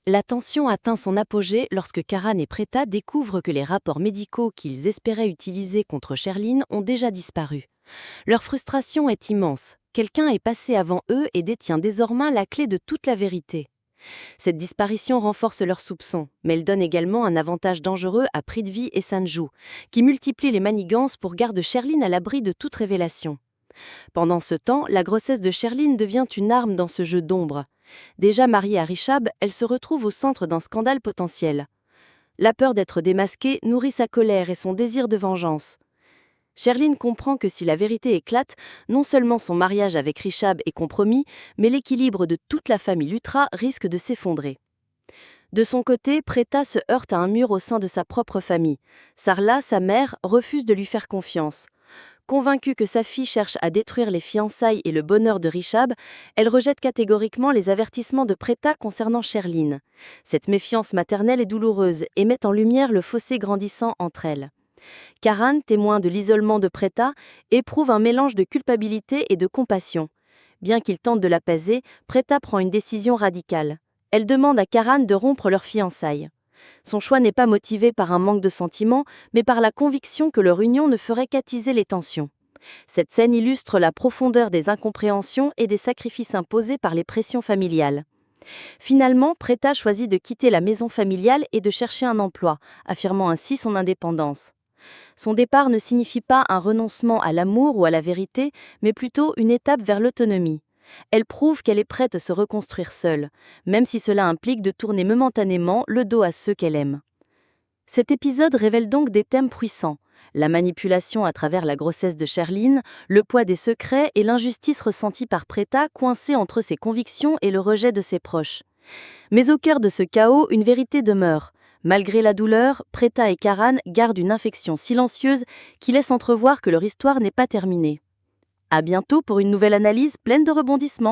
La tension atteint son apogée lorsque Karan et Preta découvrent que les rapports médicaux qu'ils espéraient utiliser contre Sherline ont déjà disparu. Leur frustration est immense. Quelqu'un est passé avant eux et détient désormais la clé de toute la vérité. Cette disparition renforce leurs soupçons, mais elle donne également un avantage dangereux à Prithvi et Sanju, qui multiplient les manigances pour garder Sherline à l'abri de toute révélation. Pendant ce temps, la grossesse de Sherline devient une arme dans ce jeu d'ombre. Déjà mariée à Rishab, elle se retrouve au centre d'un scandale potentiel. La peur d'être démasquée nourrit sa colère et son désir de vengeance. Sherline comprend que si la vérité éclate, non seulement son mariage avec Rishab est compromis, mais l'équilibre de toute la famille Lutra risque de s'effondrer. De son côté, Preta se heurte à un mur au sein de sa propre famille. Sarla, sa mère, refuse de lui faire confiance. Convaincue que sa fille cherche à détruire les fiançailles et le bonheur de Rishab, elle rejette catégoriquement les avertissements de Preta concernant Sherline. Cette méfiance maternelle est douloureuse et met en lumière le fossé grandissant entre elles. Karan, témoin de l'isolement de Preta, éprouve un mélange de culpabilité et de compassion. Bien qu'il tente de l'apaiser, Preta prend une décision radicale. Elle demande à Karan de rompre leurs fiançailles. Son choix n'est pas motivé par un manque de sentiments, mais par la conviction que leur union ne ferait qu'attiser les tensions. Cette scène illustre la profondeur des incompréhensions et des sacrifices imposés par les pressions familiales. Finalement, Preta choisit de quitter la maison familiale et de chercher un emploi, affirmant ainsi son indépendance. Son départ ne signifie pas un renoncement à l'amour ou à la vérité, mais plutôt une étape vers l'autonomie. Elle prouve qu'elle est prête à se reconstruire seule, même si cela implique de tourner momentanément le dos à ceux qu'elle aime. Cet épisode révèle donc des thèmes puissants: la manipulation à travers la grossesse de Sherline, le poids des secrets et l'injustice ressentie par Preta coincée entre ses convictions et le rejet de ses proches. Mais au cœur de ce chaos, une vérité demeure. Malgré la douleur, Preta et Karan gardent une affection silencieuse qui laisse entrevoir que leur histoire n'est pas terminée. À bientôt pour une nouvelle analyse pleine de rebondissements.